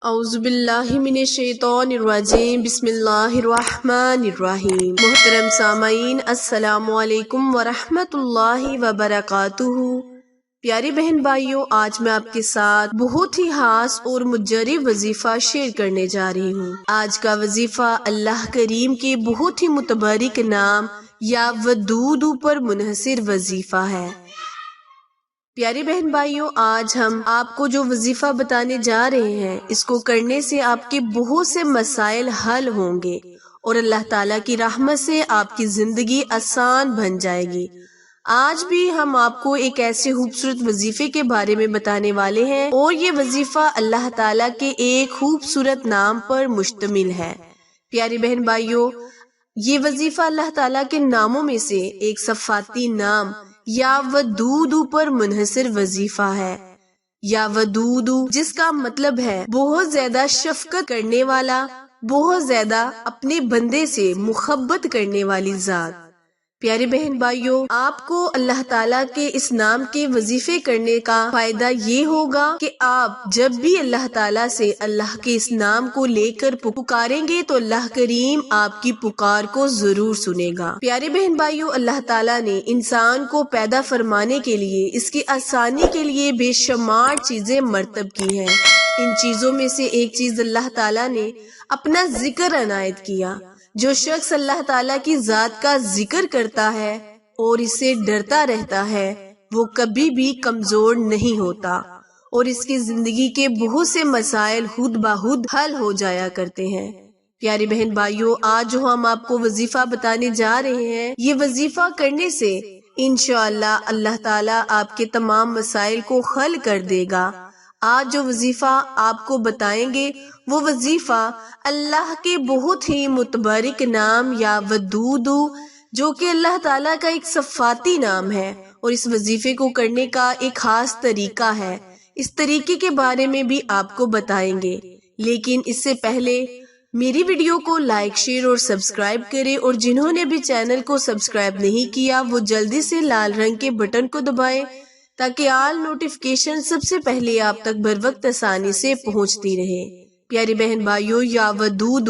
اعوذ باللہ من الشیطان الرجیم، بسم اللہ الرحمن الرحیم۔ محترم سامعین، السلام علیکم ورحمۃ اللہ وبرکاتہ۔ پیاری بہن بھائیوں، آج میں آپ کے ساتھ بہت ہی خاص اور مجرب وظیفہ شیئر کرنے جا رہی ہوں۔ آج کا وظیفہ اللہ کریم کے بہت ہی متبارک نام یا ودود پر منحصر وظیفہ ہے۔ پیاری بہن بھائیوں، آج ہم آپ کو جو وظیفہ بتانے جا رہے ہیں، اس کو کرنے سے آپ کے بہت سے مسائل حل ہوں گے اور اللہ تعالیٰ کی رحمت سے آپ کی زندگی آسان بن جائے گی۔ آج بھی ہم آپ کو ایک ایسے خوبصورت وظیفے کے بارے میں بتانے والے ہیں اور یہ وظیفہ اللہ تعالیٰ کے ایک خوبصورت نام پر مشتمل ہے۔ پیاری بہن بھائیوں، یہ وظیفہ اللہ تعالیٰ کے ناموں میں سے ایک صفاتی نام یا ودود پر منحصر وظیفہ ہے۔ یا ودود، جس کا مطلب ہے بہت زیادہ شفقت کرنے والا، بہت زیادہ اپنے بندے سے محبت کرنے والی ذات۔ پیارے بہن بھائیوں، آپ کو اللہ تعالیٰ کے اس نام کے وظیفے کرنے کا فائدہ یہ ہوگا کہ آپ جب بھی اللہ تعالیٰ سے اللہ کے اس نام کو لے کر پکاریں گے تو اللہ کریم آپ کی پکار کو ضرور سنے گا۔ پیارے بہن بھائیوں، اللہ تعالیٰ نے انسان کو پیدا فرمانے کے لیے، اس کی آسانی کے لیے بے شمار چیزیں مرتب کی ہیں۔ ان چیزوں میں سے ایک چیز اللہ تعالیٰ نے اپنا ذکر عنایت کیا۔ جو شخص اللہ تعالیٰ کی ذات کا ذکر کرتا ہے اور اسے ڈرتا رہتا ہے، وہ کبھی بھی کمزور نہیں ہوتا اور اس کی زندگی کے بہت سے مسائل خود بخود حل ہو جایا کرتے ہیں۔ پیاری بہن بھائیوں، آج جو ہم آپ کو وظیفہ بتانے جا رہے ہیں، یہ وظیفہ کرنے سے انشاءاللہ اللہ تعالیٰ آپ کے تمام مسائل کو حل کر دے گا۔ آج جو وظیفہ آپ کو بتائیں گے، وہ وظیفہ اللہ کے بہت ہی متبارک نام یا ودود، جو کہ اللہ تعالیٰ کا ایک صفاتی نام ہے، اور اس وظیفے کو کرنے کا ایک خاص طریقہ ہے۔ اس طریقے کے بارے میں بھی آپ کو بتائیں گے، لیکن اس سے پہلے میری ویڈیو کو لائک، شیئر اور سبسکرائب کریں، اور جنہوں نے بھی چینل کو سبسکرائب نہیں کیا وہ جلدی سے لال رنگ کے بٹن کو دبائیں تاکہ آل نوٹیفیکیشن سب سے پہلے آپ تک بر وقت آسانی سے پہنچتی رہے۔ پیاری بہن بھائیوں، یا ودود،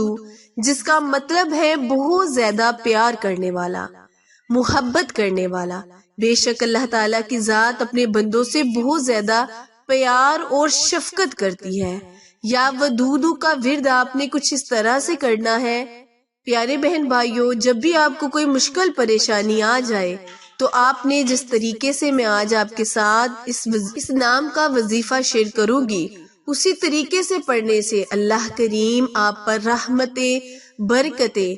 جس کا مطلب ہے بہت زیادہ پیار کرنے والا، محبت کرنے والا۔ بے شک اللہ تعالیٰ کی ذات اپنے بندوں سے بہت زیادہ پیار اور شفقت کرتی ہے۔ یا ودود کا ورد آپ نے کچھ اس طرح سے کرنا ہے۔ پیارے بہن بھائیوں، جب بھی آپ کو کوئی مشکل پریشانی آ جائے تو آپ نے جس طریقے سے میں آج آپ کے ساتھ اس نام کا وظیفہ شیئر کروں گی، اسی طریقے سے پڑھنے سے اللہ کریم آپ پر رحمتیں، برکتیں،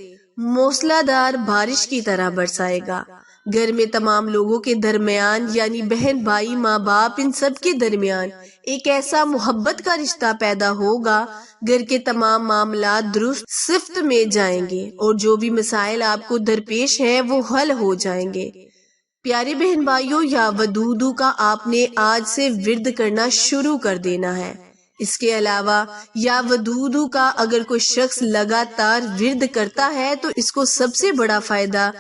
موسلا دار بارش کی طرح برسائے گا۔ گھر میں تمام لوگوں کے درمیان، یعنی بہن بھائی، ماں باپ، ان سب کے درمیان ایک ایسا محبت کا رشتہ پیدا ہوگا، گھر کے تمام معاملات درست صفت میں جائیں گے اور جو بھی مسائل آپ کو درپیش ہیں وہ حل ہو جائیں گے۔ پیاری بہن بھائیوں، یا ودود کا آپ نے آج سے ورد کرنا شروع کر دینا ہے۔ اس کے علاوہ یا ودود کا اگر کوئی شخص لگاتار ورد کرتا ہے تو اس کو سب سے بڑا فائدہ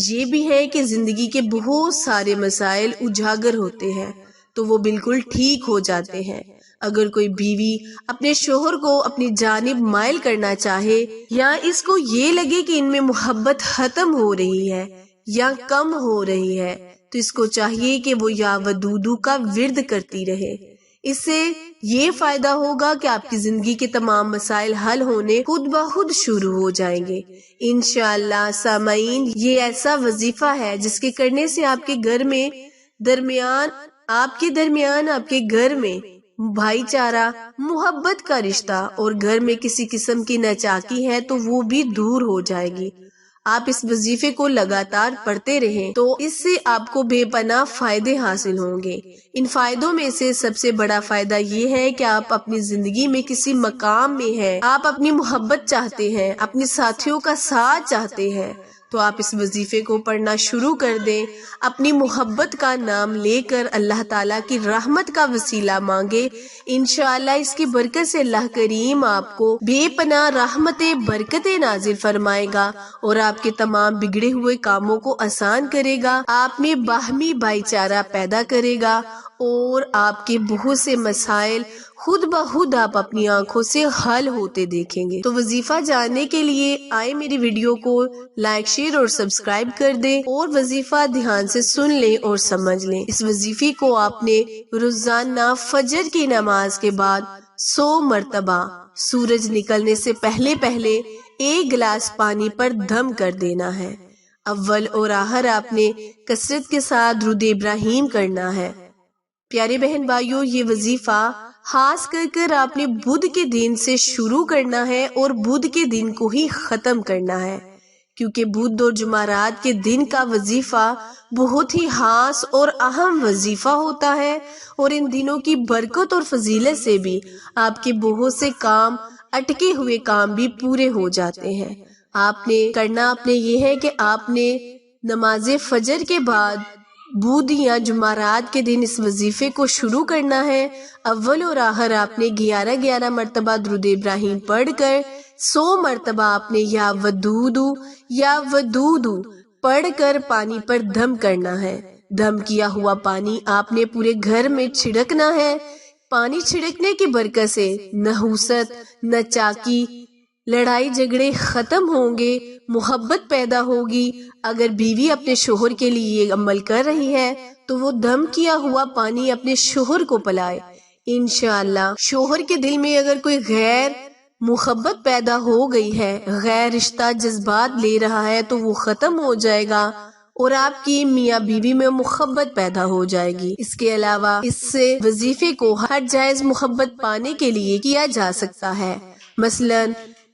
یہ بھی ہے کہ زندگی کے بہت سارے مسائل اجاگر ہوتے ہیں تو وہ بالکل ٹھیک ہو جاتے ہیں۔ اگر کوئی بیوی اپنے شوہر کو اپنی جانب مائل کرنا چاہے، یا اس کو یہ لگے کہ ان میں محبت ختم ہو رہی ہے یا کم ہو رہی ہے، تو اس کو چاہیے کہ وہ یا ودود کا ورد کرتی رہے۔ اس سے یہ فائدہ ہوگا کہ آپ کی زندگی کے تمام مسائل حل ہونے خود بخود شروع ہو جائیں گے انشاءاللہ۔ سامعین، یہ ایسا وظیفہ ہے جس کے کرنے سے آپ کے گھر میں آپ کے گھر میں بھائی چارہ، محبت کا رشتہ اور گھر میں کسی قسم کی ناچاکی ہے تو وہ بھی دور ہو جائے گی۔ آپ اس وظیفے کو لگاتار پڑھتے رہیں تو اس سے آپ کو بے پناہ فائدے حاصل ہوں گے۔ ان فائدوں میں سے سب سے بڑا فائدہ یہ ہے کہ آپ اپنی زندگی میں کسی مقام میں ہیں، آپ اپنی محبت چاہتے ہیں، اپنے ساتھیوں کا ساتھ چاہتے ہیں، تو آپ اس وظیفے کو پڑھنا شروع کر دیں۔ اپنی محبت کا نام لے کر اللہ تعالیٰ کی رحمت کا وسیلہ مانگے، انشاءاللہ اس کی برکت سے اللہ کریم آپ کو بے پناہ رحمتیں، برکتیں نازل فرمائے گا اور آپ کے تمام بگڑے ہوئے کاموں کو آسان کرے گا، آپ میں باہمی بھائی چارہ پیدا کرے گا اور آپ کے بہت سے مسائل خود بخود آپ اپنی آنکھوں سے حل ہوتے دیکھیں گے۔ تو وظیفہ جاننے کے لیے آئے میری ویڈیو کو لائک، شیئر اور سبسکرائب کر دیں اور وظیفہ دھیان سے سن لیں اور سمجھ لیں۔ اس وظیفے کو آپ نے روزانہ فجر کی نماز کے بعد 100 مرتبہ سورج نکلنے سے پہلے 1 گلاس پانی پر دم کر دینا ہے۔ اول اور آخر آپ نے کثرت کے ساتھ درود ابراہیم کرنا ہے۔ پیارے بہن بھائیوں، یہ وظیفہ خاص کر آپ نے بدھ کے دن سے شروع کرنا ہے اور بدھ کے دن کو ہی ختم کرنا ہے، کیونکہ بدھ اور جمعرات کے دن کا وظیفہ بہت ہی خاص اور اہم وظیفہ ہوتا ہے، اور ان دنوں کی برکت اور فضیلت سے بھی آپ کے بہت سے کام، اٹکے ہوئے کام بھی پورے ہو جاتے ہیں۔ آپ نے کرنا یہ ہے کہ آپ نے نماز فجر کے بعد بدھ یا جمعرات کے دن اس وظیفے کو شروع کرنا ہے۔ اول اور آخر آپ نے 11 مرتبہ درود ابراہیم پڑھ کر 100 مرتبہ آپ نے یا ودودو پڑھ کر پانی پر دم کرنا ہے۔ دم کیا ہوا پانی آپ نے پورے گھر میں چھڑکنا ہے۔ پانی چھڑکنے کی برکت سے نحوست، نچاکی، لڑائی جھگڑے ختم ہوں گے، محبت پیدا ہوگی۔ اگر بیوی اپنے شوہر کے لیے یہ عمل کر رہی ہے تو وہ دم کیا ہوا پانی اپنے شوہر کو پلائے، انشاءاللہ شوہر کے دل میں اگر کوئی غیر محبت پیدا ہو گئی ہے، غیر رشتہ جذبات لے رہا ہے، تو وہ ختم ہو جائے گا اور آپ کی میاں بیوی میں محبت پیدا ہو جائے گی۔ اس کے علاوہ اس سے وظیفے کو ہر جائز محبت پانے کے لیے کیا جا سکتا ہے، مثلا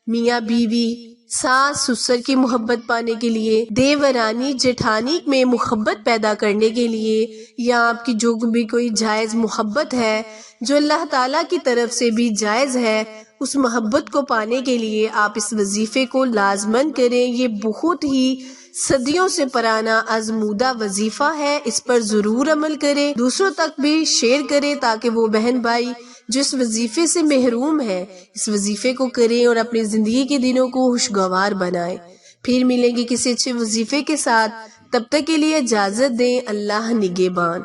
میاں بیوی، ساس سسر کی محبت پانے کے لیے، دیورانی جٹھانی میں محبت پیدا کرنے کے لیے، یا آپ کی جو بھی کوئی جائز محبت ہے جو اللہ تعالیٰ کی طرف سے بھی جائز ہے، اس محبت کو پانے کے لیے آپ اس وظیفے کو لازماً کریں۔ یہ بہت ہی صدیوں سے پرانا آزمودہ وظیفہ ہے، اس پر ضرور عمل کریں، دوسروں تک بھی شیئر کریں تاکہ وہ بہن بھائی جو اس وظیفے سے محروم ہے اس وظیفے کو کریں اور اپنی زندگی کے دنوں کو خوشگوار بنائیں۔ پھر ملیں گے کسی اچھے وظیفے کے ساتھ، تب تک کے لیے اجازت دیں، اللہ نگہبان۔